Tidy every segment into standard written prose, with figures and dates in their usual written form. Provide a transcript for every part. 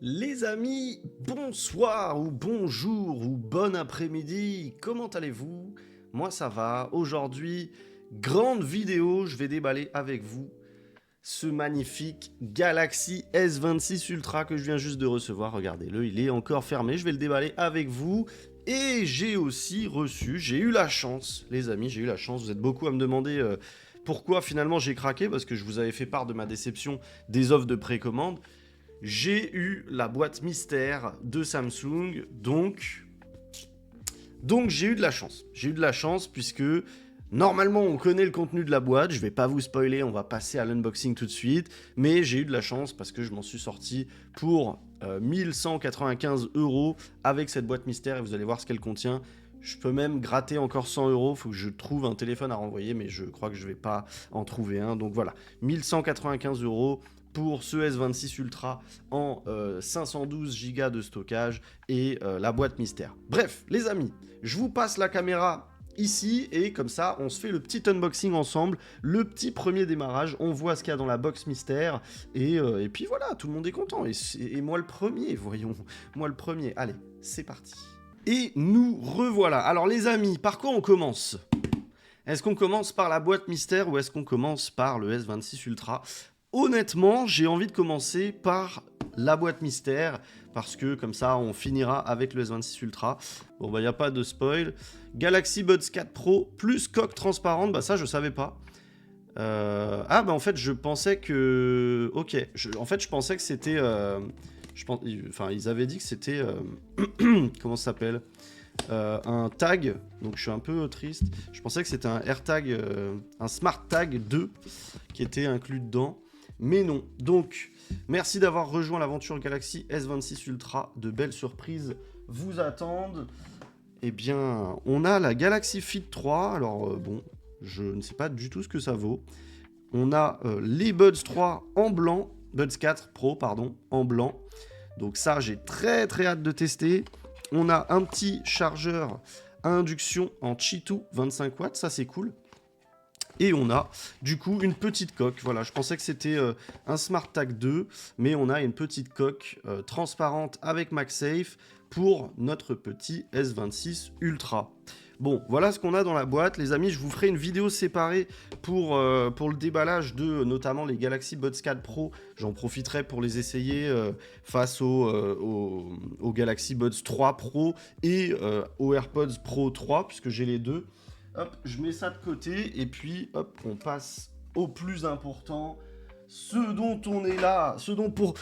Les amis, bonsoir ou bonjour ou bon après-midi, comment allez-vous? Moi ça va, aujourd'hui, grande vidéo, je vais déballer avec vous ce magnifique Galaxy S26 Ultra que je viens juste de recevoir, regardez-le, il est encore fermé, je vais le déballer avec vous. Et j'ai aussi reçu, j'ai eu la chance, les amis, j'ai eu la chance, vous êtes beaucoup à me demander pourquoi finalement j'ai craqué, parce que je vous avais fait part de ma déception des offres de précommande. J'ai eu la boîte mystère de Samsung, donc j'ai eu de la chance. J'ai eu de la chance puisque normalement on connaît le contenu de la boîte, je vais pas vous spoiler, on va passer à l'unboxing tout de suite, mais j'ai eu de la chance parce que je m'en suis sorti pour 1195 € avec cette boîte mystère et vous allez voir ce qu'elle contient. Je peux même gratter encore 100 €, faut que je trouve un téléphone à renvoyer, mais je crois que je vais pas en trouver un, donc voilà, 1195 € pour ce S26 Ultra en 512 Go de stockage et la boîte mystère. Bref, les amis, je vous passe la caméra ici et comme ça on se fait le petit unboxing ensemble, le petit premier démarrage, on voit ce qu'il y a dans la box mystère et puis voilà, tout le monde est content et moi le premier, voyons, moi le premier. Allez, c'est parti. Et nous revoilà. Alors les amis, par quoi on commence? Est-ce qu'on commence par la boîte mystère ou est-ce qu'on commence par le S26 Ultra? Honnêtement, j'ai envie de commencer par la boîte mystère, parce que comme ça, on finira avec le S26 Ultra. Bon, bah, il n'y a pas de spoil. Galaxy Buds 4 Pro plus coque transparente, bah ça, je savais pas. Ah, bah en fait, je pensais que... Ok, en fait, je pensais que c'était... Enfin, ils avaient dit que c'était... Comment ça s'appelle? Un tag, donc je suis un peu triste. Je pensais que c'était un AirTag, un Smart Tag 2 qui était inclus dedans, mais non. Donc, merci d'avoir rejoint l'aventure Galaxy S26 Ultra. De belles surprises vous attendent. Eh bien, on a la Galaxy Fit 3. Alors, bon, je ne sais pas du tout ce que ça vaut. On a les Buds 3 en blanc, Buds 4 Pro, pardon, en blanc. Donc ça, j'ai très très hâte de tester. On a un petit chargeur à induction en Qi2 25 watts, ça c'est cool. Et on a du coup une petite coque, voilà, je pensais que c'était un Smart Tag 2, mais on a une petite coque transparente avec MagSafe pour notre petit S26 Ultra. Bon, voilà ce qu'on a dans la boîte. Les amis, je vous ferai une vidéo séparée pour le déballage de notamment les Galaxy Buds 4 Pro. J'en profiterai pour les essayer face au Galaxy Buds 3 Pro et aux AirPods Pro 3, puisque j'ai les deux. Hop, je mets ça de côté et puis hop, on passe au plus important. Ce dont on est là, ce dont pour...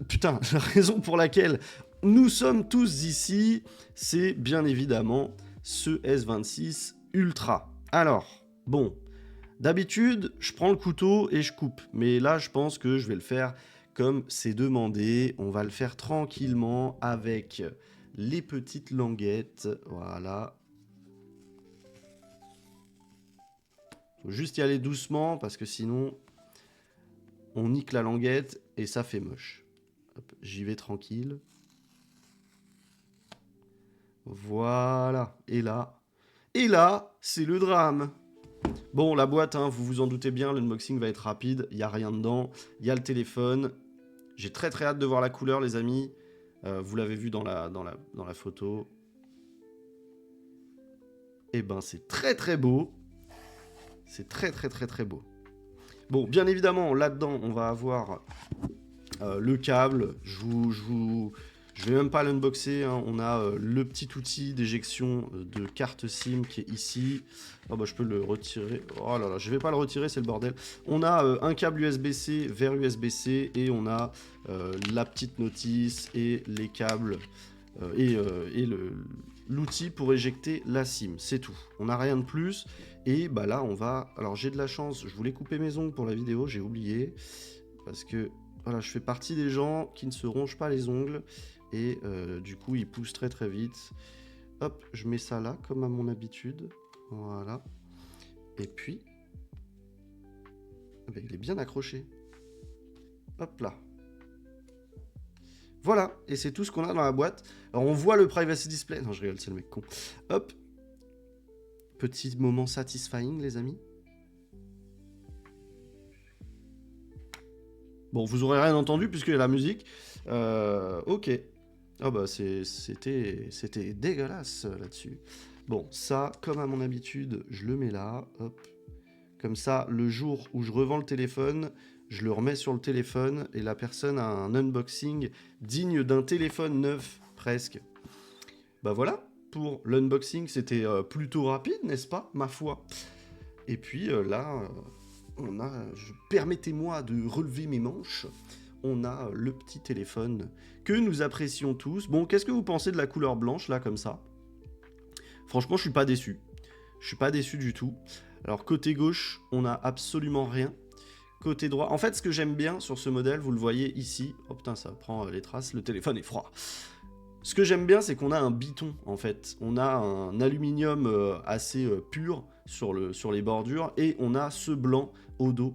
putain, la raison pour laquelle nous sommes tous ici, c'est bien évidemment ce S26 Ultra. Alors, bon, d'habitude, je prends le couteau et je coupe. Mais là, je pense que je vais le faire comme c'est demandé. On va le faire tranquillement avec les petites languettes. Voilà. Faut juste y aller doucement parce que sinon, on nique la languette et ça fait moche. J'y vais tranquille. Voilà. Et là, c'est le drame. Bon, la boîte, hein, vous vous en doutez bien, l'unboxing va être rapide. Il n'y a rien dedans. Il y a le téléphone. J'ai très très hâte de voir la couleur, les amis. Vous l'avez vu dans la photo. Eh ben, c'est très très beau. C'est très très très très beau. Bon, bien évidemment, là-dedans, on va avoir le câble. Je vais même pas l'unboxer, hein. On a le petit outil d'éjection de carte SIM qui est ici. Oh bah je peux le retirer. Oh là là, je vais pas le retirer, c'est le bordel. On a un câble USB-C vers USB-C et on a la petite notice et les câbles et l'outil pour éjecter la SIM. C'est tout. On n'a rien de plus. Et bah là, on va... Alors j'ai de la chance, je voulais couper mes ongles pour la vidéo, j'ai oublié. Parce que voilà, je fais partie des gens qui ne se rongent pas les ongles. Et du coup, ils poussent très très vite. Hop, je mets ça là, comme à mon habitude. Voilà. Et puis... eh ben, il est bien accroché. Hop là. Voilà, et c'est tout ce qu'on a dans la boîte. Alors on voit le privacy display. Non, je rigole, c'est le mec con. Hop. Petit moment satisfying, les amis. Bon, vous aurez rien entendu puisque la musique. Ok. Ah bah c'était dégueulasse là-dessus. Bon, ça, comme à mon habitude, je le mets là. Hop. Comme ça, le jour où je revends le téléphone, je le remets sur le téléphone et la personne a un unboxing digne d'un téléphone neuf, presque. Bah voilà, pour l'unboxing, c'était plutôt rapide, n'est-ce pas, ma foi. Et puis là, permettez-moi de relever mes manches. On a le petit téléphone que nous apprécions tous. Bon, qu'est-ce que vous pensez de la couleur blanche, là, comme ça? Franchement, je suis pas déçu. Je suis pas déçu du tout. Alors, côté gauche, on a absolument rien. Côté droit, en fait, ce que j'aime bien sur ce modèle, vous le voyez ici. Oh putain, ça prend les traces, le téléphone est froid. Ce que j'aime bien, c'est qu'on a un biton, en fait. On a un aluminium assez pur sur les bordures, et on a ce blanc au dos,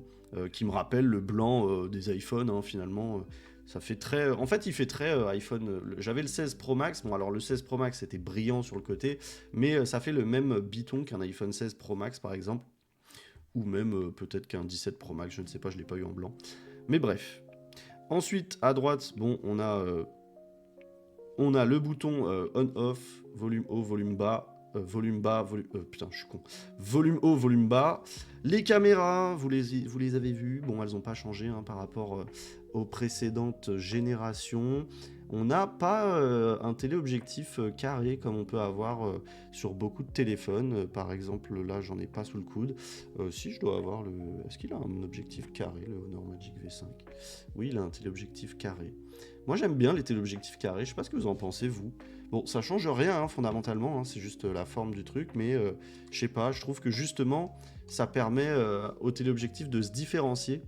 qui me rappelle le blanc des iPhones, hein, finalement. Ça fait très... En fait, il fait très iPhone... J'avais le 16 Pro Max, bon, alors le 16 Pro Max, c'était brillant sur le côté, mais ça fait le même biton qu'un iPhone 16 Pro Max, par exemple, ou même peut-être qu'un 17 Pro Max, je ne sais pas, je ne l'ai pas eu en blanc. Mais bref. Ensuite, à droite, bon, on a le bouton on-off, volume haut, volume bas, putain, je suis con. Volume haut, volume bas. Les caméras, vous les avez vues. Bon, elles n'ont pas changé hein, par rapport aux précédentes générations. On n'a pas un téléobjectif carré comme on peut avoir sur beaucoup de téléphones. Par exemple, là, j'en ai pas sous le coude. Si, je dois avoir le... Est-ce qu'il a un objectif carré, le Honor Magic V5? Oui, il a un téléobjectif carré. Moi, j'aime bien les téléobjectifs carrés. Je sais pas ce que vous en pensez, vous. Bon, ça change rien, hein, fondamentalement. Hein, c'est juste la forme du truc. Mais, je sais pas, je trouve que justement, ça permet au téléobjectif de se différencier.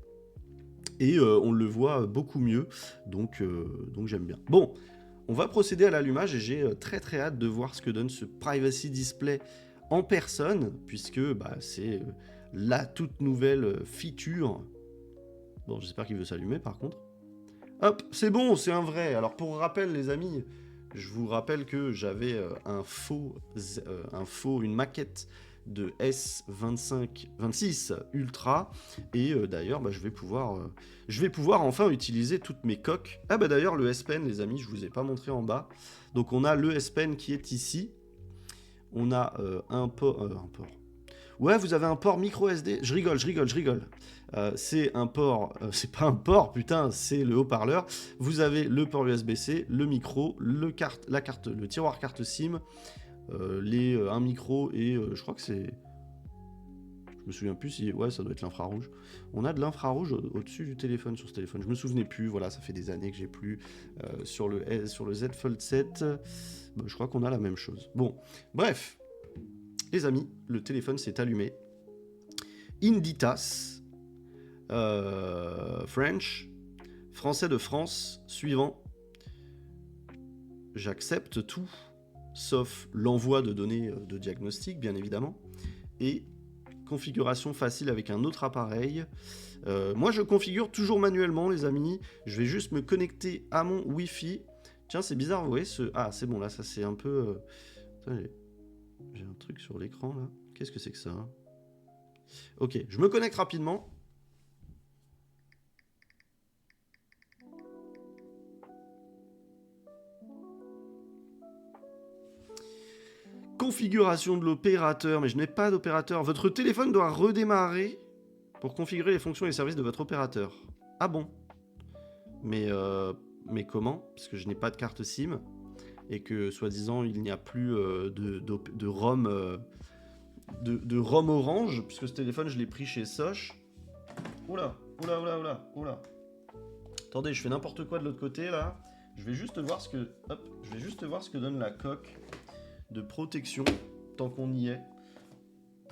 Et on le voit beaucoup mieux. Donc j'aime bien. Bon, on va procéder à l'allumage. Et j'ai très très hâte de voir ce que donne ce Privacy Display en personne. Puisque bah, c'est la toute nouvelle feature. Bon, j'espère qu'il veut s'allumer par contre. Hop, c'est bon, c'est un vrai. Alors pour rappel les amis, je vous rappelle que j'avais une maquette de S26 Ultra et d'ailleurs bah, je vais pouvoir enfin utiliser toutes mes coques. Ah bah d'ailleurs le S Pen les amis, je vous ai pas montré en bas. Donc on a le S Pen qui est ici. On a un port. Ouais, vous avez un port micro SD. Je rigole. C'est un port, c'est pas un port, putain, c'est le haut-parleur. Vous avez le port USB-C, le micro, le tiroir carte SIM, un micro et je crois que c'est... Je me souviens plus si... Ouais, ça doit être l'infrarouge. On a de l'infrarouge au-dessus du téléphone, sur ce téléphone. Je me souvenais plus, voilà, ça fait des années que j'ai plus. Sur le Z Fold 7, bah, je crois qu'on a la même chose. Bon, bref. Les amis, le téléphone s'est allumé. Inditas, French, français de France, suivant. J'accepte tout, sauf l'envoi de données de diagnostic, bien évidemment, et configuration facile avec un autre appareil. Moi, je configure toujours manuellement, les amis. Je vais juste me connecter à mon Wi-Fi. Tiens, c'est bizarre, vous voyez ce... Ah, c'est bon, là, ça c'est un peu... Attendez. J'ai un truc sur l'écran, là. Qu'est-ce que c'est que ça hein? Ok, je me connecte rapidement. Configuration de l'opérateur, mais je n'ai pas d'opérateur. Votre téléphone doit redémarrer pour configurer les fonctions et les services de votre opérateur. Ah bon? Mais comment? Parce que je n'ai pas de carte SIM et que, soi-disant, il n'y a plus de ROM... de ROM Orange, puisque ce téléphone, je l'ai pris chez Soch. Oula. Attendez, je fais n'importe quoi de l'autre côté, là. Je vais juste voir ce que donne la coque de protection, tant qu'on y est.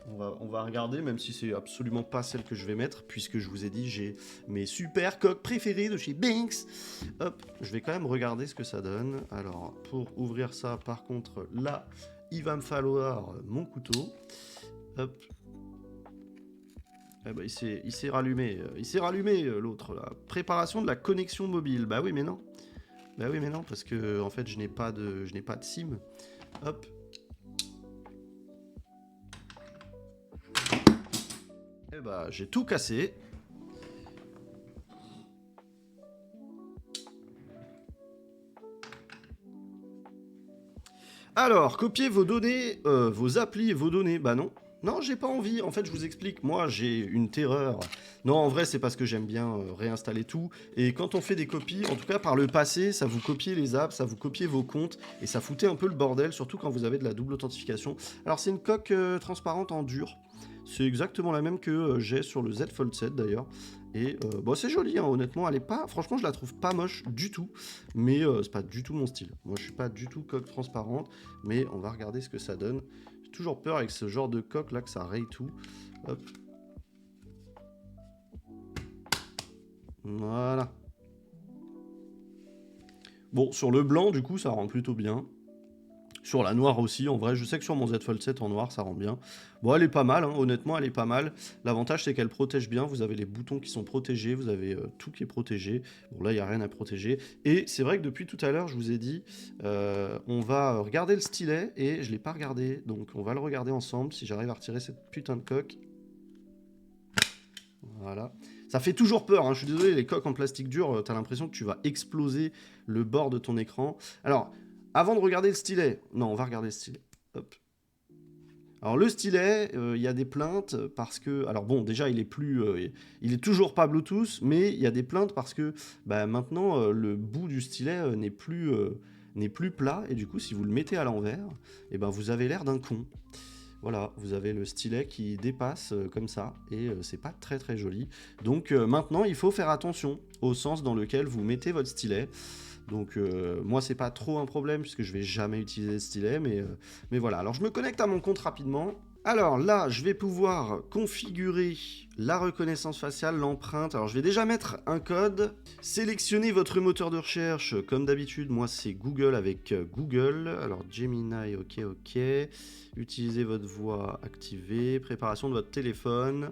On va regarder, même si c'est absolument pas celle que je vais mettre, puisque je vous ai dit, j'ai mes super coques préférées de chez Binks. Hop, je vais quand même regarder ce que ça donne. Alors, pour ouvrir ça, par contre, là, il va me falloir mon couteau. Hop. Eh ben, il s'est rallumé. Il s'est rallumé, l'autre, là. Préparation de la connexion mobile. Bah oui, mais non. Parce que, en fait, je n'ai pas de SIM. Hop. Eh bah, j'ai tout cassé. Alors, copier vos données, vos applis et vos données. Bah non. Non, j'ai pas envie. En fait, je vous explique. Moi, j'ai une terreur. Non, en vrai, c'est parce que j'aime bien réinstaller tout. Et quand on fait des copies, en tout cas par le passé, ça vous copiait les apps, ça vous copiait vos comptes. Et ça foutait un peu le bordel, surtout quand vous avez de la double authentification. Alors, c'est une coque transparente en dur. C'est exactement la même que j'ai sur le Z Fold 7 d'ailleurs. Et bon, c'est joli, hein, honnêtement. Elle est pas, franchement, je la trouve pas moche du tout. Mais c'est pas du tout mon style. Moi, je suis pas du tout coque transparente. Mais on va regarder ce que ça donne. J'ai toujours peur avec ce genre de coque là que ça raye tout. Hop. Voilà. Bon, sur le blanc, du coup, ça rend plutôt bien. Sur la noire aussi, en vrai, je sais que sur mon Z Fold 7 en noir, ça rend bien. Bon, elle est pas mal, hein, honnêtement, elle est pas mal. L'avantage, c'est qu'elle protège bien. Vous avez les boutons qui sont protégés, vous avez tout qui est protégé. Bon, là, il n'y a rien à protéger. Et c'est vrai que depuis tout à l'heure, je vous ai dit, on va regarder le stylet, et je ne l'ai pas regardé. Donc, on va le regarder ensemble, si j'arrive à retirer cette putain de coque. Voilà. Ça fait toujours peur, hein. Je suis désolé, les coques en plastique dur, t'as l'impression que tu vas exploser le bord de ton écran. Alors, avant de regarder le stylet, non, on va regarder le stylet. Hop. Alors le stylet, il y a des plaintes parce que, alors bon, déjà il est toujours pas Bluetooth, mais il y a des plaintes parce que bah, maintenant le bout du stylet n'est plus plat et du coup si vous le mettez à l'envers, et ben vous avez l'air d'un con. Voilà, vous avez le stylet qui dépasse comme ça, et c'est pas très très joli. Donc maintenant, il faut faire attention au sens dans lequel vous mettez votre stylet. Donc moi, c'est pas trop un problème, puisque je vais jamais utiliser le stylet, mais voilà. Alors je me connecte à mon compte rapidement. Alors là, je vais pouvoir configurer la reconnaissance faciale, l'empreinte. Alors je vais déjà mettre un code. Sélectionnez votre moteur de recherche. Comme d'habitude, moi c'est Google avec Google. Alors Gemini, ok. Utilisez votre voix activée. Préparation de votre téléphone.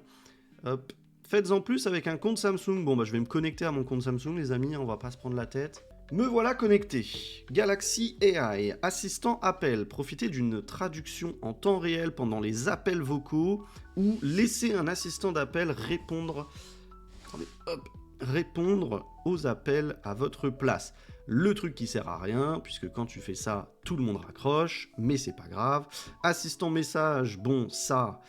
Hop. Faites-en plus avec un compte Samsung. Bon bah je vais me connecter à mon compte Samsung les amis, on va pas se prendre la tête. Me voilà connecté. Galaxy AI, assistant appel. Profitez d'une traduction en temps réel pendant les appels vocaux ou laissez un assistant d'appel répondre. Attendez, hop, répondre aux appels à votre place. Le truc qui sert à rien, puisque quand tu fais ça, tout le monde raccroche, mais c'est pas grave. Assistant message, bon, ça,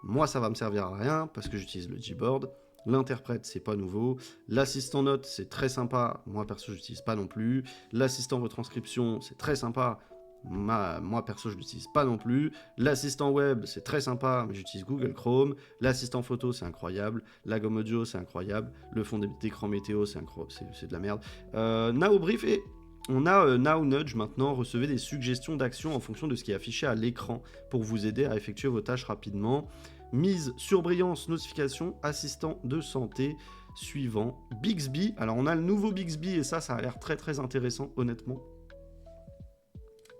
moi ça va me servir à rien, parce que j'utilise le Gboard. L'interprète, c'est pas nouveau. L'assistant note, c'est très sympa. Moi, perso, je l'utilise pas non plus. L'assistant retranscription, c'est très sympa. Moi, perso, je l'utilise pas non plus. L'assistant web, c'est très sympa, mais j'utilise Google Chrome. L'assistant photo, c'est incroyable. La gomme audio, c'est incroyable. Le fond d'écran météo, c'est de la merde. Now Brief et... On a Now Nudge maintenant, recevez des suggestions d'action en fonction de ce qui est affiché à l'écran pour vous aider à effectuer vos tâches rapidement. Mise, surbrillance, notification, assistant de santé, suivant, Bixby. Alors on a le nouveau Bixby et ça a l'air très très intéressant honnêtement.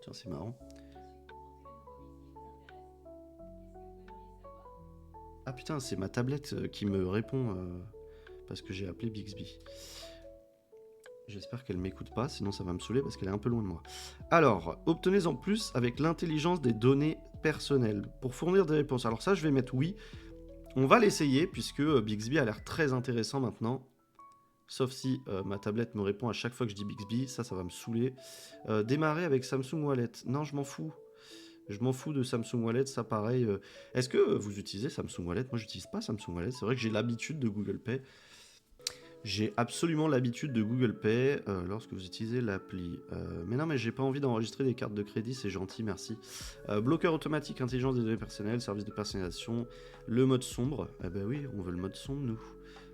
Tiens, c'est marrant. Ah putain, c'est ma tablette qui me répond parce que j'ai appelé Bixby. J'espère qu'elle m'écoute pas, sinon ça va me saouler parce qu'elle est un peu loin de moi. Alors, obtenez en plus avec l'intelligence des données personnelles pour fournir des réponses. Alors ça, je vais mettre oui. On va l'essayer puisque Bixby a l'air très intéressant maintenant. Sauf si ma tablette me répond à chaque fois que je dis Bixby, ça va me saouler. Démarrer avec Samsung Wallet. Non, je m'en fous. Je m'en fous de Samsung Wallet, ça pareil. Est-ce que vous utilisez Samsung Wallet? Moi, j'utilise pas Samsung Wallet. C'est vrai que j'ai l'habitude de Google Pay. J'ai absolument l'habitude de Google Pay lorsque vous utilisez l'appli. Mais non, mais j'ai pas envie d'enregistrer des cartes de crédit, c'est gentil, merci. Bloqueur automatique, intelligence des données personnelles, service de personnalisation, le mode sombre. Eh ben oui, on veut le mode sombre, nous.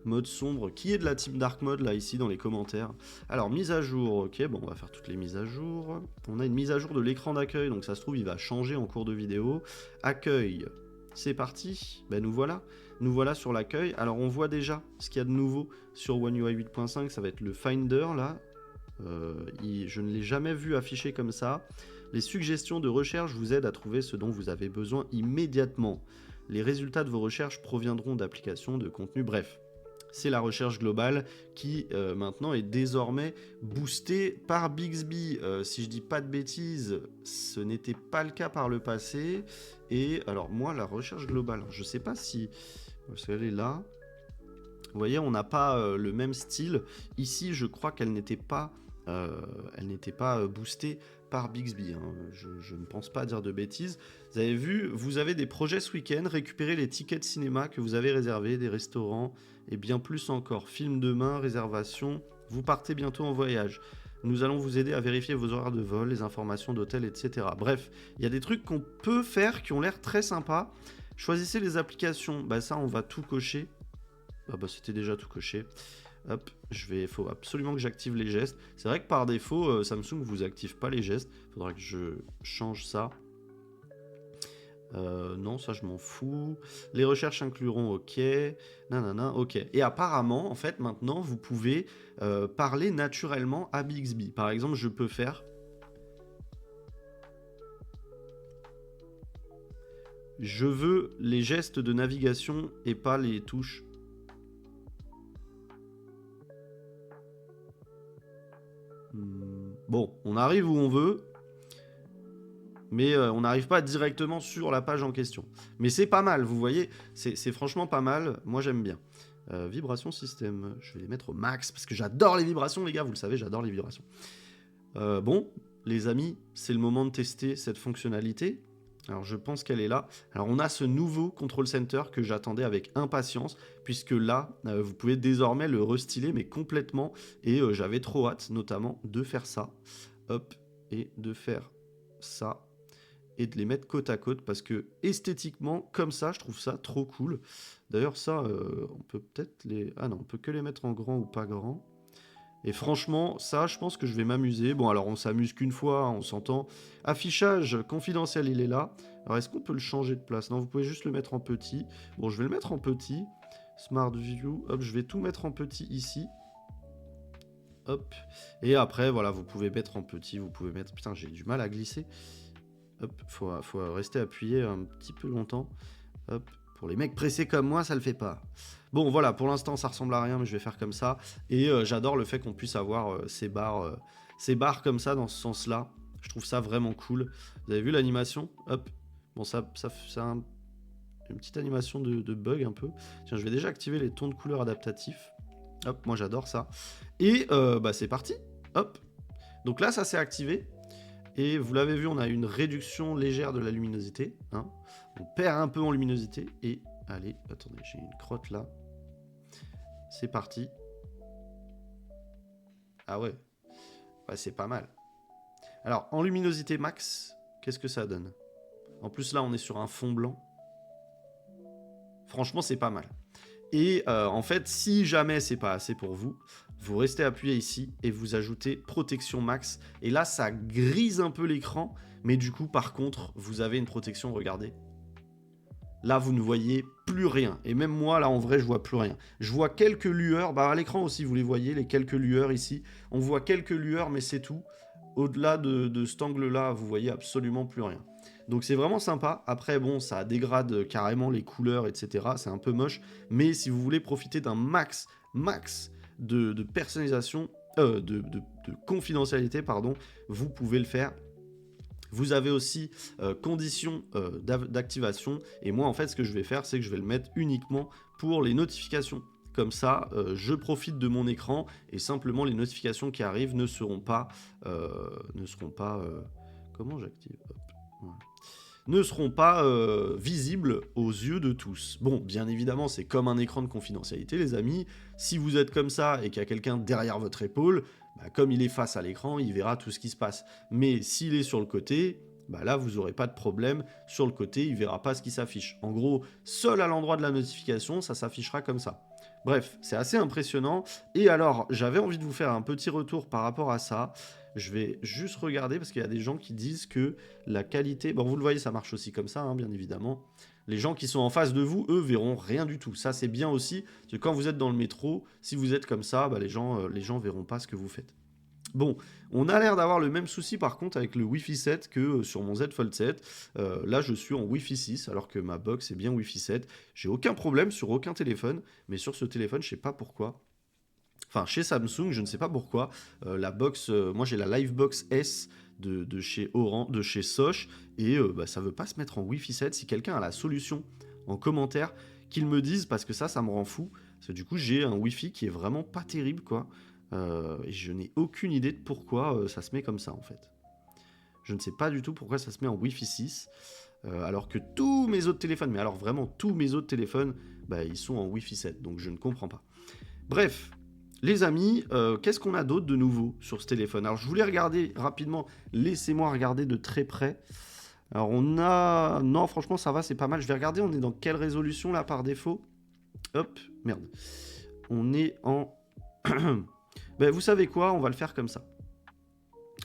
Mode sombre, qui est de la team Dark Mode, là, ici, dans les commentaires. Alors, mise à jour, ok, bon, on va faire toutes les mises à jour. On a une mise à jour de l'écran d'accueil, donc ça se trouve, il va changer en cours de vidéo. Accueil, c'est parti, ben nous voilà. Nous voilà sur l'accueil. Alors on voit déjà ce qu'il y a de nouveau sur One UI 8.5, ça va être le Finder là. Je ne l'ai jamais vu affiché comme ça. Les suggestions de recherche vous aident à trouver ce dont vous avez besoin immédiatement. Les résultats de vos recherches proviendront d'applications, de contenu, bref. C'est la recherche globale qui maintenant est désormais boostée par Bixby. Si je dis pas de bêtises, ce n'était pas le cas par le passé. Et alors moi, la recherche globale, je sais pas si... Parce qu'elle est là. Vous voyez, on n'a pas le même style. Ici, je crois qu'elle n'était pas elle n'était pas boostée par Bixby, hein. Je ne pense pas dire de bêtises. Vous avez vu, vous avez des projets ce week-end, récupérez les tickets de cinéma que vous avez réservés, des restaurants et bien plus encore. Film demain, réservation, vous partez bientôt en voyage. Nous allons vous aider à vérifier vos horaires de vol, les informations d'hôtel, etc. Bref, il y a des trucs qu'on peut faire qui ont l'air très sympas. Choisissez les applications. Bah ça, on va tout cocher. Ah bah c'était déjà tout coché. Hop, faut absolument que j'active les gestes. C'est vrai que par défaut, Samsung vous active pas les gestes. Faudra que je change ça. Non, ça je m'en fous. Les recherches incluront OK. Nanana, OK. Et apparemment, en fait, maintenant, vous pouvez parler naturellement à Bixby. Par exemple, je peux faire... Je veux les gestes de navigation et pas les touches. Bon, on arrive où on veut, mais on n'arrive pas directement sur la page en question. Mais c'est pas mal, vous voyez, c'est franchement pas mal, moi j'aime bien. Vibration système, je vais les mettre au max, parce que j'adore les vibrations les gars, vous le savez, j'adore les vibrations. Bon, les amis, c'est le moment de tester cette fonctionnalité. Alors je pense qu'elle est là. Alors on a ce nouveau Control Center que j'attendais avec impatience, puisque là, vous pouvez désormais le restyler, mais complètement, et j'avais trop hâte, notamment, de faire ça. Hop, et de faire ça, et de les mettre côte à côte, parce que esthétiquement, comme ça, je trouve ça trop cool. D'ailleurs ça, on peut peut-être les... Ah non, on peut que les mettre en grand ou pas grand. Et franchement, ça, je pense que je vais m'amuser. Bon, alors on s'amuse qu'une fois, hein, on s'entend. Affichage confidentiel, il est là. Alors est-ce qu'on peut le changer de place? Non, vous pouvez juste le mettre en petit. Bon, je vais le mettre en petit. Smart View, hop, je vais tout mettre en petit ici. Hop. Et après, voilà, vous pouvez mettre en petit, vous pouvez mettre... Putain, j'ai du mal à glisser. Hop, faut rester appuyé un petit peu longtemps. Hop. Pour les mecs pressés comme moi, ça le fait pas. Bon, voilà, pour l'instant, ça ressemble à rien, mais je vais faire comme ça. Et j'adore le fait qu'on puisse avoir ces barres comme ça, dans ce sens-là. Je trouve ça vraiment cool. Vous avez vu l'animation? Hop. Bon, ça une petite animation de bug un peu. Tiens, je vais déjà activer les tons de couleur adaptatifs. Hop, moi j'adore ça. Et bah, c'est parti. Hop. Donc là, ça s'est activé. Et vous l'avez vu, on a une réduction légère de la luminosité. Hein. On perd un peu en luminosité. Et allez, attendez, j'ai une crotte là. C'est parti. Ah ouais. Ouais, c'est pas mal. Alors, en luminosité max, qu'est-ce que ça donne? En plus, là, on est sur un fond blanc. Franchement, c'est pas mal. Et en fait, si jamais c'est pas assez pour vous, vous restez appuyé ici et vous ajoutez protection max. Et là, ça grise un peu l'écran. Mais du coup, par contre, vous avez une protection, regardez. Là, vous ne voyez plus rien. Et même moi, là, en vrai, je vois plus rien. Je vois quelques lueurs. Bah, à l'écran aussi, vous les voyez, les quelques lueurs ici. On voit quelques lueurs, mais c'est tout. Au-delà de cet angle-là, vous voyez absolument plus rien. Donc c'est vraiment sympa. Après, bon, ça dégrade carrément les couleurs, etc. C'est un peu moche. Mais si vous voulez profiter d'un max de personnalisation, de confidentialité, pardon, vous pouvez le faire. Vous avez aussi conditions d'activation. Et moi, en fait, ce que je vais faire, c'est que je vais le mettre uniquement pour les notifications. Comme ça, je profite de mon écran et simplement les notifications qui arrivent ne seront pas... comment j'active? Voilà. Ne seront pas visibles aux yeux de tous. Bon, bien évidemment, c'est comme un écran de confidentialité, les amis. Si vous êtes comme ça et qu'il y a quelqu'un derrière votre épaule, bah, comme il est face à l'écran, il verra tout ce qui se passe. Mais s'il est sur le côté, bah là, vous n'aurez pas de problème. Sur le côté, il verra pas ce qui s'affiche. En gros, seul à l'endroit de la notification, ça s'affichera comme ça. Bref, c'est assez impressionnant. Et alors, j'avais envie de vous faire un petit retour par rapport à ça. Je vais juste regarder parce qu'il y a des gens qui disent que la qualité... Bon, vous le voyez, ça marche aussi comme ça, hein, bien évidemment. Les gens qui sont en face de vous, eux, verront rien du tout. Ça, c'est bien aussi, parce que quand vous êtes dans le métro, si vous êtes comme ça, bah, les gens verront pas ce que vous faites. Bon, on a l'air d'avoir le même souci par contre avec le Wi-Fi 7 que sur mon Z Fold 7. Là, je suis en Wi-Fi 6 alors que ma box est bien Wi-Fi 7. J'ai aucun problème sur aucun téléphone, mais sur ce téléphone, je sais pas pourquoi. Enfin, chez Samsung, je ne sais pas pourquoi. La box, moi j'ai la Livebox S de chez Orange, de chez Soch, et bah, ça veut pas se mettre en Wi-Fi 7. Si quelqu'un a la solution en commentaire, qu'il me dise, parce que ça me rend fou. Parce que du coup, j'ai un Wi-Fi qui est vraiment pas terrible, quoi. Et je n'ai aucune idée de pourquoi ça se met comme ça, en fait. Je ne sais pas du tout pourquoi ça se met en Wi-Fi 6, alors que tous mes autres téléphones, mais alors vraiment tous mes autres téléphones, bah, ils sont en Wi-Fi 7, donc je ne comprends pas. Bref, les amis, qu'est-ce qu'on a d'autre de nouveau sur ce téléphone? Alors je voulais regarder rapidement, laissez-moi regarder de très près. Alors on a... Non, franchement ça va, c'est pas mal. Je vais regarder, on est dans quelle résolution là par défaut? Hop, merde. On est en... Ben, vous savez quoi, on va le faire comme ça.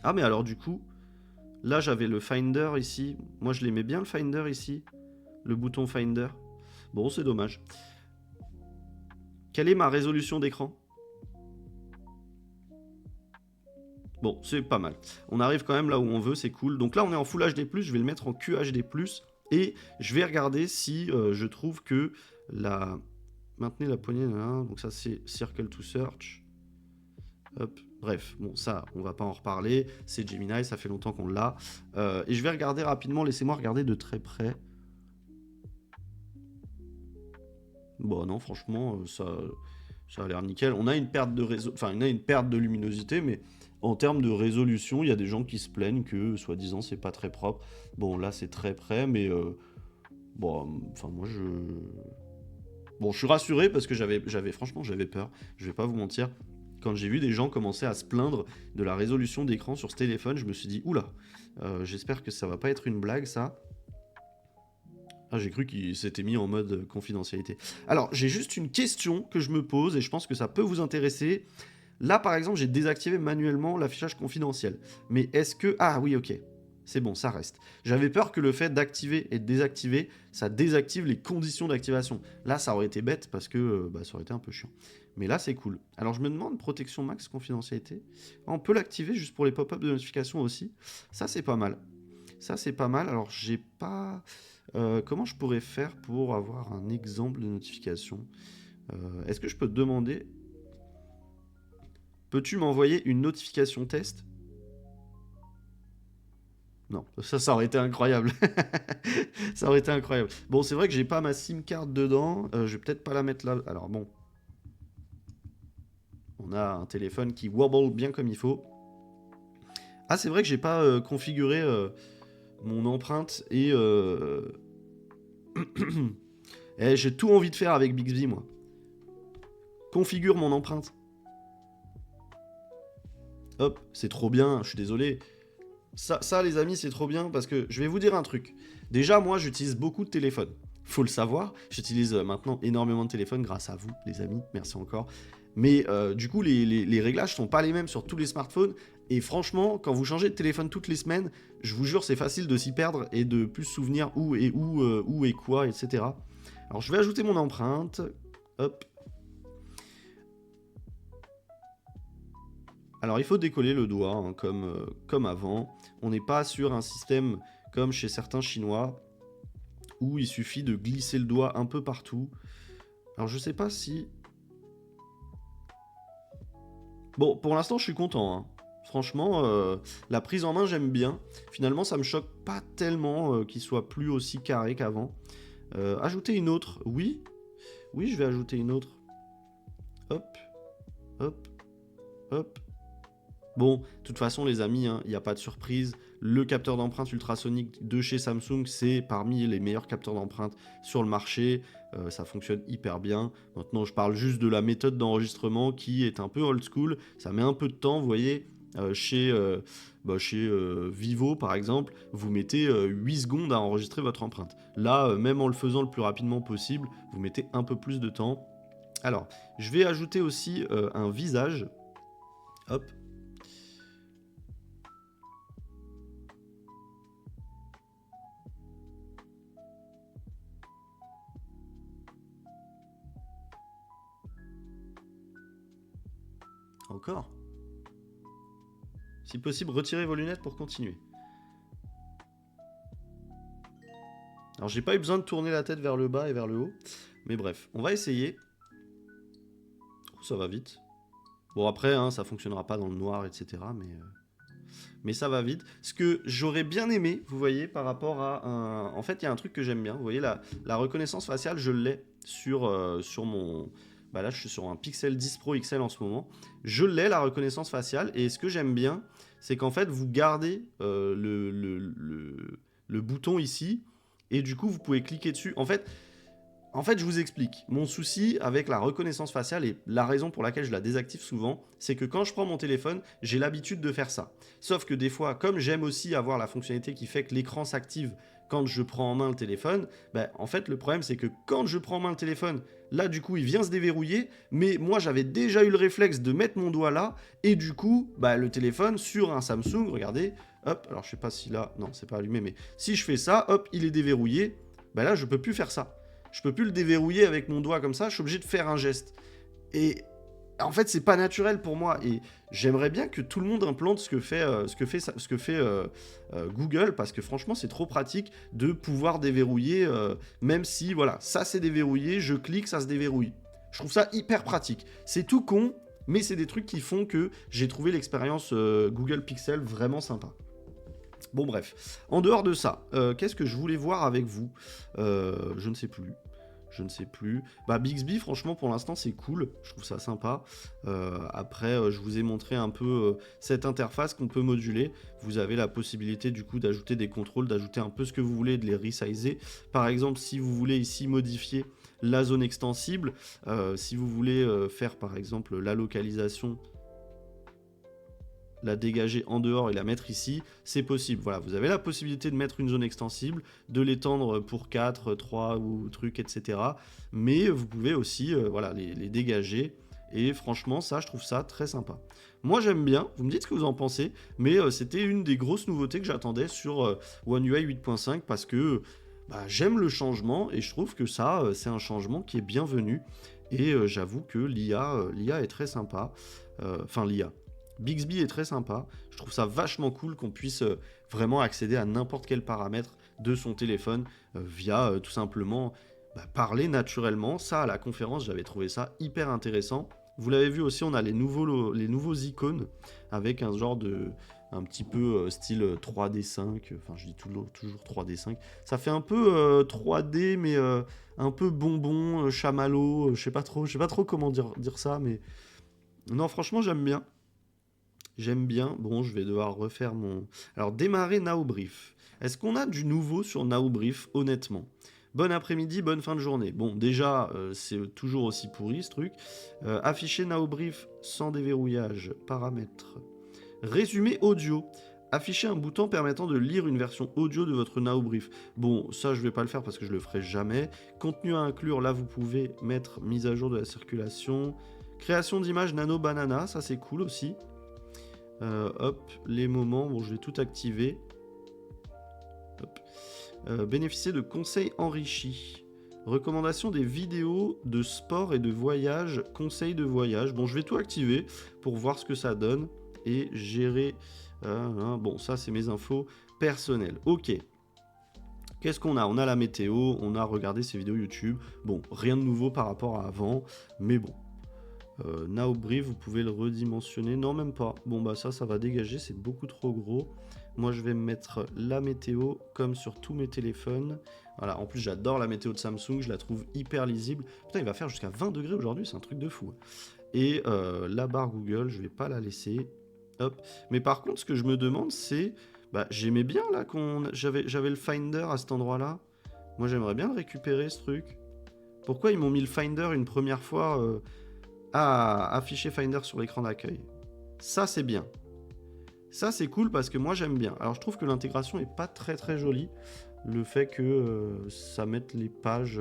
Ah mais alors du coup, là j'avais le Finder ici. Moi je l'aimais bien le Finder ici. Le bouton Finder. Bon, c'est dommage. Quelle est ma résolution d'écran? Bon, c'est pas mal. On arrive quand même là où on veut, c'est cool. Donc là, on est en Full HD+, je vais le mettre en QHD+, et je vais regarder si je trouve que la... Maintenez la poignée, là, donc ça c'est Circle to Search. Hop, bref, bon ça, on va pas en reparler, c'est Gemini, ça fait longtemps qu'on l'a. Et je vais regarder rapidement, laissez-moi regarder de très près. Bon non, franchement, ça a l'air nickel. On a une perte de enfin, on a une perte de luminosité, mais en termes de résolution, il y a des gens qui se plaignent que, soi-disant, c'est pas très propre. Bon, là, c'est très près, mais bon, enfin, moi, bon, je suis rassuré parce que franchement, j'avais peur. Je vais pas vous mentir. Quand j'ai vu des gens commencer à se plaindre de la résolution d'écran sur ce téléphone, je me suis dit, oula, j'espère que ça va pas être une blague, ça. Ah, j'ai cru qu'il s'était mis en mode confidentialité. Alors, j'ai juste une question que je me pose et je pense que ça peut vous intéresser. Là, par exemple, j'ai désactivé manuellement l'affichage confidentiel. Mais est-ce que... Ah oui, ok. C'est bon, ça reste. J'avais peur que le fait d'activer et de désactiver, ça désactive les conditions d'activation. Là, ça aurait été bête parce que ça aurait été un peu chiant. Mais là, c'est cool. Alors, je me demande, protection max, confidentialité. On peut l'activer juste pour les pop-up de notification aussi. Ça, c'est pas mal. Ça, c'est pas mal. Alors, j'ai pas... comment je pourrais faire pour avoir un exemple de notification? Est-ce que je peux te demander... Peux-tu m'envoyer une notification test? Non, ça aurait été incroyable. Ça aurait été incroyable. Bon, c'est vrai que j'ai pas ma SIM card dedans. Je vais peut-être pas la mettre là. Alors bon. On a un téléphone qui wobble bien comme il faut. Ah, c'est vrai que j'ai pas configuré mon empreinte et... j'ai tout envie de faire avec Bixby, moi. Configure mon empreinte. Hop, c'est trop bien, je suis désolé. Ça, les amis, c'est trop bien parce que je vais vous dire un truc. Déjà, moi, j'utilise beaucoup de téléphones. Faut le savoir. J'utilise maintenant énormément de téléphones grâce à vous, les amis. Merci encore. Mais du coup, les réglages sont pas les mêmes sur tous les smartphones. Et franchement, quand vous changez de téléphone toutes les semaines, je vous jure, c'est facile de s'y perdre et de plus se souvenir où est quoi, etc. Alors, je vais ajouter mon empreinte. Hop. Alors il faut décoller le doigt, hein, comme avant. On n'est pas sur un système comme chez certains Chinois, où il suffit de glisser le doigt un peu partout. Alors je sais pas si... Bon, pour l'instant je suis content, hein. Franchement, la prise en main j'aime bien. Finalement ça me choque pas tellement qu'il soit plus aussi carré qu'avant. Ajouter une autre, oui. Oui, je vais ajouter une autre. Hop, hop, hop. Bon, de toute façon, les amis, il n'y a pas de surprise. Le capteur d'empreinte ultrasonique de chez Samsung, c'est parmi les meilleurs capteurs d'empreinte sur le marché. Ça fonctionne hyper bien. Maintenant, je parle juste de la méthode d'enregistrement qui est un peu old school. Ça met un peu de temps, vous voyez. Chez Vivo, par exemple, vous mettez 8 secondes à enregistrer votre empreinte. Là, même en le faisant le plus rapidement possible, vous mettez un peu plus de temps. Alors, je vais ajouter aussi un visage. Hop. Encore. Si possible, retirez vos lunettes pour continuer. Alors j'ai pas eu besoin de tourner la tête vers le bas et vers le haut. Mais bref, on va essayer. Oh, ça va vite. Bon après, ça fonctionnera pas dans le noir, etc. Mais ça va vite. Ce que j'aurais bien aimé, vous voyez, par rapport à un... En fait, il y a un truc que j'aime bien. Vous voyez, la reconnaissance faciale, je l'ai sur bah là je suis sur un Pixel 10 Pro XL en ce moment, je l'ai la reconnaissance faciale, et ce que j'aime bien, c'est qu'en fait vous gardez le bouton ici, et du coup vous pouvez cliquer dessus. En fait, je vous explique. Mon souci avec la reconnaissance faciale et la raison pour laquelle je la désactive souvent, c'est que quand je prends mon téléphone, j'ai l'habitude de faire ça. Sauf que des fois, comme j'aime aussi avoir la fonctionnalité qui fait que l'écran s'active quand je prends en main le téléphone, bah, en fait, le problème, c'est que quand je prends en main le téléphone, là, du coup, il vient se déverrouiller, mais moi, j'avais déjà eu le réflexe de mettre mon doigt là, et du coup, bah, le téléphone, sur un Samsung, regardez, hop, alors je sais pas si là, non, c'est pas allumé, mais si je fais ça, hop, il est déverrouillé, bah là, je peux plus faire ça. Je peux plus le déverrouiller avec mon doigt comme ça, je suis obligé de faire un geste. Et en fait, c'est pas naturel pour moi. Et j'aimerais bien que tout le monde implante ce que fait Google, parce que franchement, c'est trop pratique de pouvoir déverrouiller, même si, voilà, ça c'est déverrouillé, je clique, ça se déverrouille. Je trouve ça hyper pratique. C'est tout con, mais c'est des trucs qui font que j'ai trouvé l'expérience Google Pixel vraiment sympa. Bon bref, en dehors de ça, qu'est-ce que je voulais voir avec vous? Je ne sais plus. Je ne sais plus. Bah Bixby, franchement, pour l'instant, c'est cool. Je trouve ça sympa. Après, je vous ai montré un peu cette interface qu'on peut moduler. Vous avez la possibilité, du coup, d'ajouter des contrôles, d'ajouter un peu ce que vous voulez, de les resizer. Par exemple, si vous voulez ici modifier la zone extensible, si vous voulez faire, par exemple, la localisation, la dégager en dehors et la mettre ici, c'est possible. Voilà, vous avez la possibilité de mettre une zone extensible, de l'étendre pour 4, 3 ou trucs, etc. Mais vous pouvez aussi voilà, les dégager. Et franchement, ça, je trouve ça très sympa. Moi, j'aime bien. Vous me dites ce que vous en pensez. Mais c'était une des grosses nouveautés que j'attendais sur One UI 8.5 parce que bah, j'aime le changement et je trouve que ça, c'est un changement qui est bienvenu. Et j'avoue que l'IA est très sympa. Enfin, l'IA. Bixby est très sympa, je trouve ça vachement cool qu'on puisse vraiment accéder à n'importe quel paramètre de son téléphone via tout simplement parler naturellement. Ça, à la conférence, j'avais trouvé ça hyper intéressant. Vous l'avez vu aussi, on a les nouveaux icônes avec un genre de... un petit peu style 3D5, enfin je dis toujours 3D5. Ça fait un peu 3D, mais un peu bonbon, chamallow, je sais pas trop comment dire ça, mais... Non, franchement, j'aime bien. J'aime bien. Bon, je vais devoir refaire mon... Alors, démarrer Now Brief. Est-ce qu'on a du nouveau sur Now Brief, honnêtement? Bon après-midi, bonne fin de journée. Bon, déjà, c'est toujours aussi pourri, ce truc. Afficher Now Brief sans déverrouillage. Paramètres. Résumé audio. Afficher un bouton permettant de lire une version audio de votre Now Brief. Bon, ça, je vais pas le faire parce que je le ferai jamais. Contenu à inclure, là, vous pouvez mettre mise à jour de la circulation. Création d'images Nano Banana, ça, c'est cool aussi. Hop, les moments, bon je vais tout activer. Bénéficier de conseils enrichis. Recommandation des vidéos de sport et de voyage, conseils de voyage. Bon, je vais tout activer pour voir ce que ça donne et gérer. Bon, ça c'est mes infos personnelles. Ok. Qu'est-ce qu'on a? On a la météo, on a regardé ces vidéos YouTube. Bon, rien de nouveau par rapport à avant, mais bon. Now Brief, vous pouvez le redimensionner. Non, même pas. Bon, bah ça va dégager, c'est beaucoup trop gros. Moi, je vais me mettre la météo comme sur tous mes téléphones. Voilà, en plus, j'adore la météo de Samsung, je la trouve hyper lisible. Putain, il va faire jusqu'à 20 degrés aujourd'hui, c'est un truc de fou. Et la barre Google, je vais pas la laisser. Hop. Mais par contre, ce que je me demande, c'est... Bah, j'aimais bien là j'avais le Finder à cet endroit-là. Moi, j'aimerais bien le récupérer, ce truc. Pourquoi ils m'ont mis le Finder une première fois afficher Finder sur l'écran d'accueil. Ça, c'est bien. Ça, c'est cool parce que moi, j'aime bien. Alors, je trouve que l'intégration est pas très très jolie. Le fait que ça mette les pages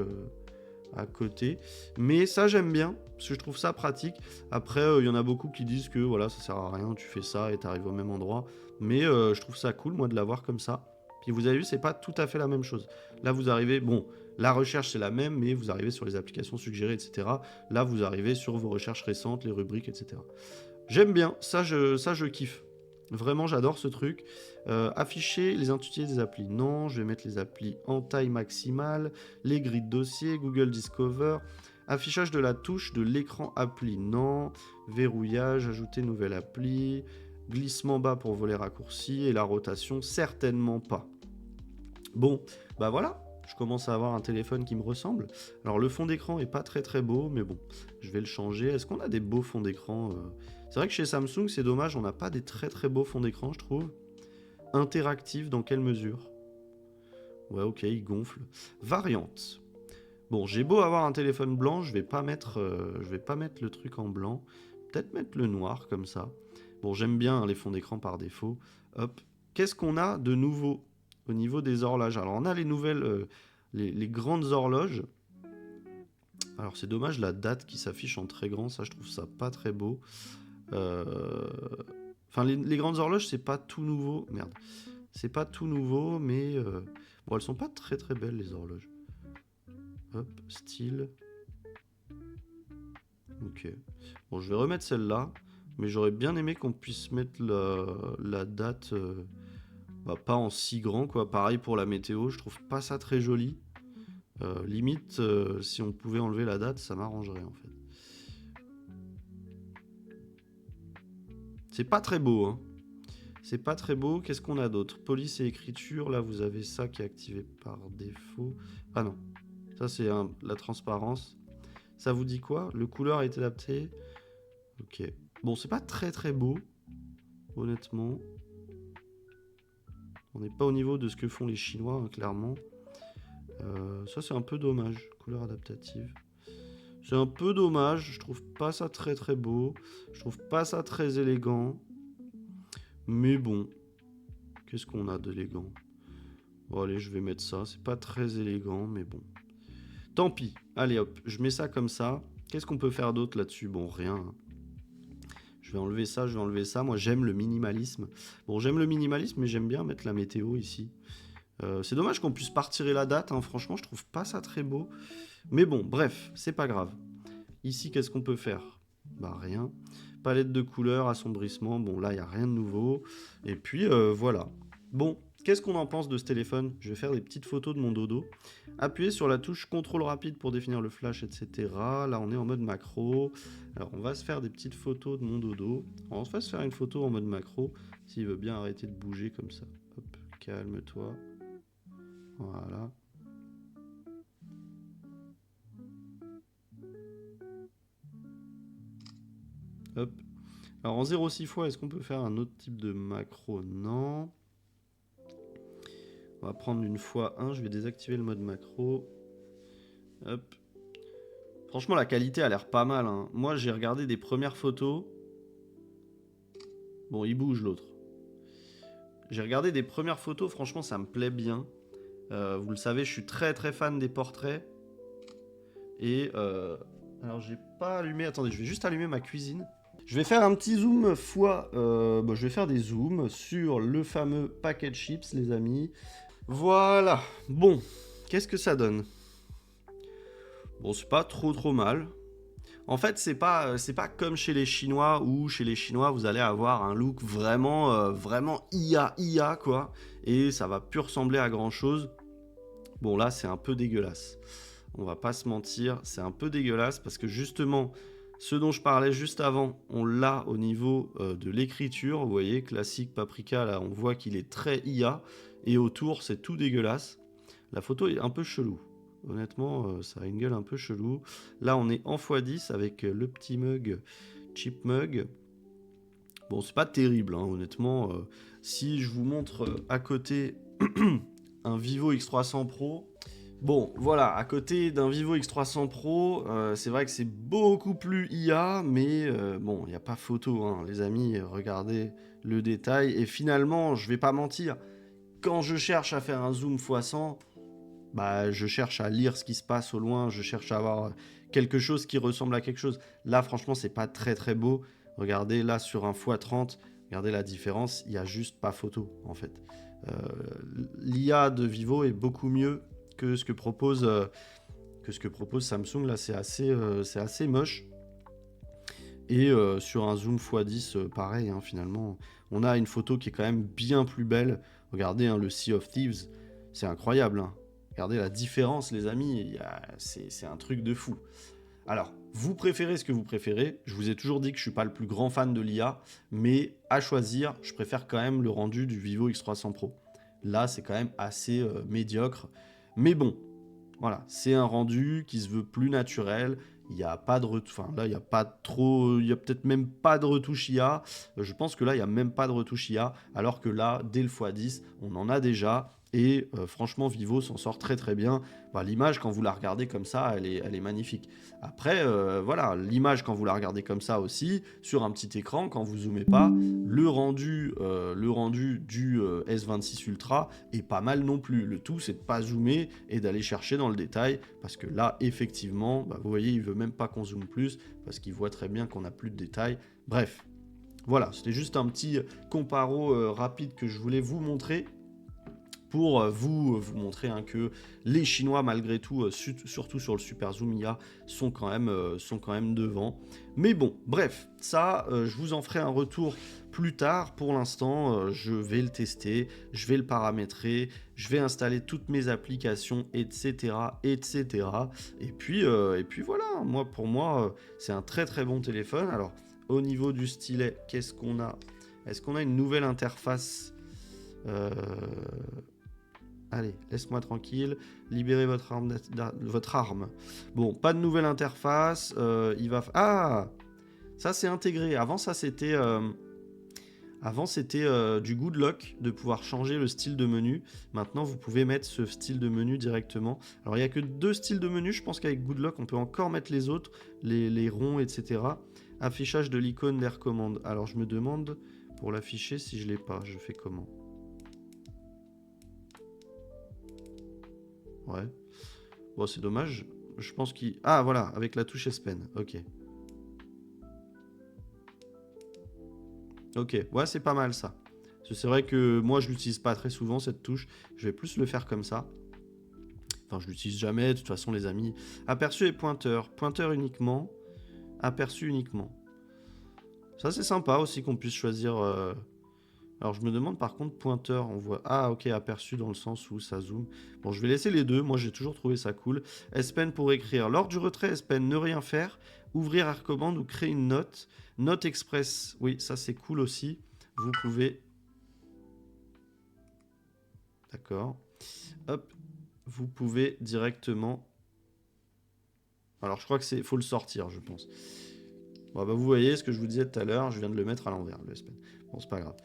à côté. Mais ça, j'aime bien parce que je trouve ça pratique. Après, il y en a beaucoup qui disent que voilà, ça sert à rien, tu fais ça et t'arrives au même endroit. Mais je trouve ça cool, moi, de l'avoir comme ça. Puis vous avez vu, c'est pas tout à fait la même chose. Là, vous arrivez... Bon, la recherche, c'est la même, mais vous arrivez sur les applications suggérées, etc. Là, vous arrivez sur vos recherches récentes, les rubriques, etc. J'aime bien, ça je kiffe. Vraiment, j'adore ce truc. Afficher les intitulés des applis. Non, je vais mettre les applis en taille maximale. Les grilles de dossier, Google Discover. Affichage de la touche de l'écran appli. Non. Verrouillage, ajouter nouvelle appli. Glissement bas pour voler raccourci. Et la rotation, certainement pas. Bon, bah voilà. Je commence à avoir un téléphone qui me ressemble. Alors le fond d'écran est pas très très beau, mais bon, je vais le changer. Est-ce qu'on a des beaux fonds d'écran C'est vrai que chez Samsung, c'est dommage, on n'a pas des très très beaux fonds d'écran, je trouve. Interactif, dans quelle mesure? Ouais, ok, il gonfle. Variante. Bon, j'ai beau avoir un téléphone blanc, je vais pas mettre le truc en blanc. Peut-être mettre le noir comme ça. Bon, j'aime bien hein, les fonds d'écran par défaut. Hop. Qu'est-ce qu'on a de nouveau au niveau des horloges? Alors, on a les nouvelles, les grandes horloges. Alors, c'est dommage la date qui s'affiche en très grand. Ça, je trouve ça pas très beau. Enfin, les grandes horloges, c'est pas tout nouveau. Merde. C'est pas tout nouveau, mais bon, elles sont pas très très belles les horloges. Hop, style. Ok. Bon, je vais remettre celle-là, mais j'aurais bien aimé qu'on puisse mettre la date, bah, pas en si grand, quoi. Pareil pour la météo, je trouve pas ça très joli. Limite, si on pouvait enlever la date, ça m'arrangerait en fait. C'est pas très beau, hein. C'est pas très beau. Qu'est-ce qu'on a d'autre? Police et écriture, là vous avez ça qui est activé par défaut. Ah non, ça c'est la transparence. Ça vous dit quoi? Le couleur a été adapté. Ok. Bon, c'est pas très très beau, honnêtement. On n'est pas au niveau de ce que font les Chinois, hein, clairement. Ça, c'est un peu dommage. Couleur adaptative. C'est un peu dommage. Je trouve pas ça très très beau. Je trouve pas ça très élégant. Mais bon. Qu'est-ce qu'on a d'élégant? Bon, allez, je vais mettre ça. C'est pas très élégant, mais bon. Tant pis. Allez, hop. Je mets ça comme ça. Qu'est-ce qu'on peut faire d'autre là-dessus? Bon, rien. Je vais enlever ça, je vais enlever ça. Moi, j'aime le minimalisme. Bon, j'aime le minimalisme, mais j'aime bien mettre la météo ici. C'est dommage qu'on puisse pas retirer la date. Hein. Franchement, je trouve pas ça très beau. Mais bon, bref, c'est pas grave. Ici, qu'est-ce qu'on peut faire? Bah, rien. Palette de couleurs, assombrissement. Bon, là, il n'y a rien de nouveau. Et puis, voilà. Bon, qu'est-ce qu'on en pense de ce téléphone? Je vais faire des petites photos de mon dodo. Appuyez sur la touche contrôle rapide pour définir le flash, etc. Là, on est en mode macro. Alors, on va se faire des petites photos de mon dodo. On va se faire une photo en mode macro, s'il veut bien arrêter de bouger comme ça. Hop, calme-toi. Voilà. Hop. Alors, en 0,6 fois, est-ce qu'on peut faire un autre type de macro? Non. On va prendre une fois 1. Je vais désactiver le mode macro. Hop. Franchement, la qualité a l'air pas mal. Hein. Moi, j'ai regardé des premières photos. Bon, il bouge l'autre. J'ai regardé des premières photos. Franchement, ça me plaît bien. Vous le savez, je suis très très fan des portraits. Et alors, j'ai pas allumé. Attendez, je vais juste allumer ma cuisine. Je vais faire un petit zoom fois. Je vais faire des zooms sur le fameux packet chips, les amis. Voilà. Bon, qu'est-ce que ça donne? Bon, c'est pas trop mal. En fait, c'est pas comme chez les Chinois où chez les Chinois vous allez avoir un look vraiment IA quoi, et ça va plus ressembler à grand chose. Bon là, c'est un peu dégueulasse. On va pas se mentir, c'est un peu dégueulasse parce que justement, ce dont je parlais juste avant, on l'a au niveau de l'écriture. Vous voyez, classique paprika, là, on voit qu'il est très IA et autour, c'est tout dégueulasse. La photo est un peu chelou. Honnêtement, ça a une gueule un peu chelou. Là, on est en x10 avec le petit mug, cheap mug. Bon, c'est pas terrible, hein, honnêtement. Si je vous montre à côté un Vivo X300 Pro, bon, voilà, à côté d'un Vivo X300 Pro, c'est vrai que c'est beaucoup plus IA, mais bon, il n'y a pas photo, hein, les amis, regardez le détail. Et finalement, je vais pas mentir, quand je cherche à faire un zoom x100, bah, je cherche à lire ce qui se passe au loin, je cherche à avoir quelque chose qui ressemble à quelque chose. Là, franchement, c'est pas très très beau. Regardez, là, sur un x30, regardez la différence, il n'y a juste pas photo, en fait. L'IA de Vivo est beaucoup mieux que ce que propose Samsung. Là, c'est assez moche. Et sur un zoom x10, pareil, hein, finalement, on a une photo qui est quand même bien plus belle. Regardez, hein, le Sea of Thieves, c'est incroyable, hein. Regardez la différence, les amis, c'est un truc de fou. Alors, vous préférez ce que vous préférez. Je vous ai toujours dit que je ne suis pas le plus grand fan de l'IA, mais à choisir, je préfère quand même le rendu du Vivo X300 Pro. Là, c'est quand même assez médiocre. Mais bon, voilà, c'est un rendu qui se veut plus naturel. Il n'y a pas de enfin là, il n'y a pas trop, il y a peut-être même pas de retouche IA. Je pense que là, il n'y a même pas de retouche IA, alors que là, dès le x10, on en a déjà. Et franchement, Vivo s'en sort très très bien. Bah, l'image, quand vous la regardez comme ça, elle est magnifique. Après, voilà, l'image, quand vous la regardez comme ça aussi, sur un petit écran, quand vous zoomez pas, le rendu du S26 Ultra est pas mal non plus. Le tout, c'est de pas zoomer et d'aller chercher dans le détail, parce que là, effectivement, bah, vous voyez, il veut même pas qu'on zoome plus, parce qu'il voit très bien qu'on n'a plus de détails. Bref, voilà, c'était juste un petit comparo rapide que je voulais vous montrer, pour vous montrer que les Chinois, malgré tout, surtout sur le Super Zoom IA, sont quand même devant. Mais bon, bref, ça, je vous en ferai un retour plus tard. Pour l'instant, je vais le tester, je vais le paramétrer, je vais installer toutes mes applications, etc. etc. Et puis voilà, pour moi, c'est un très très bon téléphone. Alors, au niveau du stylet, qu'est-ce qu'on a? Est-ce qu'on a une nouvelle interface? Allez, laisse-moi tranquille, libérez votre arme. Bon, pas de nouvelle interface, Ah, ça c'est intégré. Avant, c'était du good luck de pouvoir changer le style de menu. Maintenant, vous pouvez mettre ce style de menu directement. Alors, il n'y a que 2 styles de menu. Je pense qu'avec good luck, on peut encore mettre les autres, les ronds, etc. Affichage de l'icône des recommandes. Alors, je me demande, pour l'afficher, si je l'ai pas, je fais comment? Ouais. Bon, c'est dommage. Je pense qu'il... Ah, voilà, avec la touche S Pen. Ok. Ok, ouais, c'est pas mal ça. C'est vrai que moi, je l'utilise pas très souvent, cette touche. Je vais plus le faire comme ça. Enfin, je l'utilise jamais, de toute façon, les amis. Aperçu et pointeur. Pointeur uniquement. Aperçu uniquement. Ça, c'est sympa aussi qu'on puisse choisir... Alors, je me demande par contre, pointeur, on voit... Ah, ok, aperçu dans le sens où ça zoome. Bon, je vais laisser les deux. Moi, j'ai toujours trouvé ça cool. S Pen pour écrire. Lors du retrait S Pen, ne rien faire. Ouvrir la recommande ou créer une note. Note express. Oui, ça, c'est cool aussi. Vous pouvez... D'accord. Hop. Vous pouvez directement... Alors, je crois que c'est... faut le sortir, je pense. Bon, bah, vous voyez ce que je vous disais tout à l'heure. Je viens de le mettre à l'envers, le S Pen. Bon, c'est pas grave.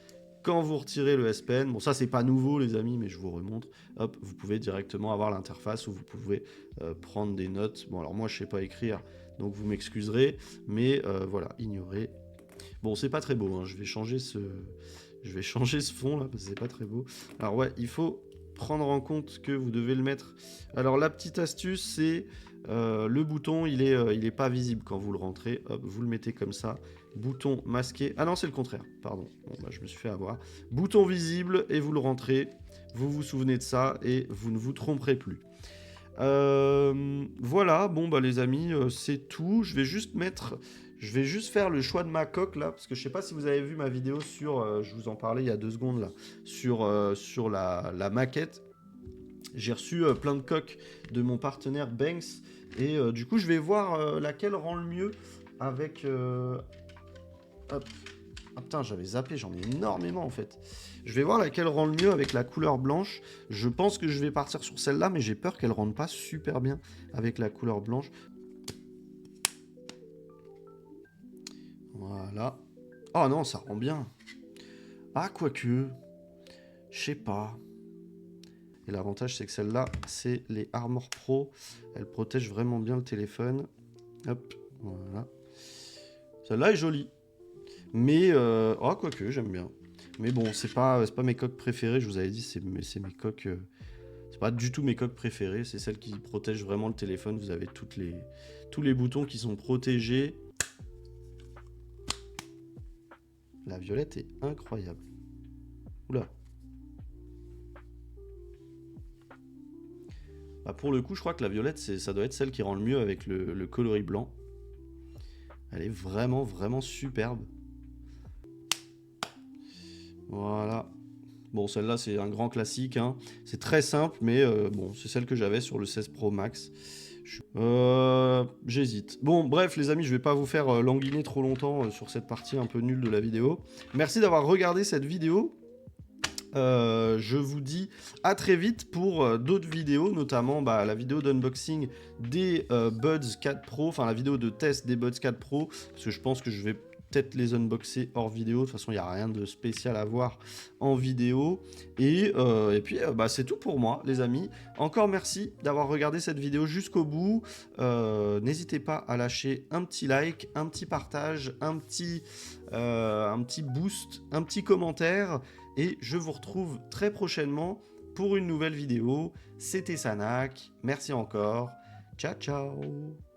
Quand vous retirez le S Pen, bon ça c'est pas nouveau les amis, mais je vous remontre, hop, vous pouvez directement avoir l'interface où vous pouvez prendre des notes. Bon alors moi je sais pas écrire, donc vous m'excuserez, mais voilà, ignorez. Bon c'est pas très beau, hein. Je vais changer ce fond là, parce que c'est pas très beau. Alors ouais, il faut prendre en compte que vous devez le mettre. Alors la petite astuce c'est le bouton il est pas visible quand vous le rentrez, hop, vous le mettez comme ça. Bouton masqué. Ah non, c'est le contraire. Pardon. Bon, bah, je me suis fait avoir. Bouton visible et vous le rentrez. Vous vous souvenez de ça et vous ne vous tromperez plus. Voilà. Bon, bah, les amis, c'est tout. Je vais juste faire le choix de ma coque là. Parce que je sais pas si vous avez vu ma vidéo sur. Je vous en parlais il y a 2 secondes là. Sur la maquette. J'ai reçu plein de coques de mon partenaire Banks. Et du coup, je vais voir laquelle rend le mieux avec. Hop. Ah putain, j'avais zappé, j'en ai énormément en fait. Je vais voir laquelle rend le mieux avec la couleur blanche. Je pense que je vais partir sur celle-là, mais j'ai peur qu'elle rende pas super bien avec la couleur blanche. Voilà. Oh non, ça rend bien. Ah, quoique. Je sais pas. Et l'avantage, c'est que celle-là, c'est les Armor Pro. Elle protège vraiment bien le téléphone. Hop, voilà. Celle-là est jolie. Mais, oh, quoique, j'aime bien. Mais bon, c'est pas mes coques préférées, je vous avais dit, c'est mes coques... c'est pas du tout mes coques préférées, c'est celles qui protègent vraiment le téléphone. Vous avez tous les boutons qui sont protégés. La violette est incroyable. Oula. Bah pour le coup, je crois que la violette, ça doit être celle qui rend le mieux avec le coloris blanc. Elle est vraiment, vraiment superbe. Voilà. Bon, celle-là, c'est un grand classique. Hein. C'est très simple, mais bon, c'est celle que j'avais sur le 16 Pro Max. J'hésite. Bon, bref, les amis, je vais pas vous faire languiner trop longtemps sur cette partie un peu nulle de la vidéo. Merci d'avoir regardé cette vidéo. Je vous dis à très vite pour d'autres vidéos, notamment la vidéo d'unboxing des Buds 4 Pro, enfin la vidéo de test des Buds 4 Pro, parce que je pense que je vais peut-être les unboxer hors vidéo. De toute façon, il n'y a rien de spécial à voir en vidéo. Et puis, c'est tout pour moi, les amis. Encore merci d'avoir regardé cette vidéo jusqu'au bout. N'hésitez pas à lâcher un petit like, un petit partage, un petit boost, un petit commentaire. Et je vous retrouve très prochainement pour une nouvelle vidéo. C'était Sanac. Merci encore. Ciao, ciao.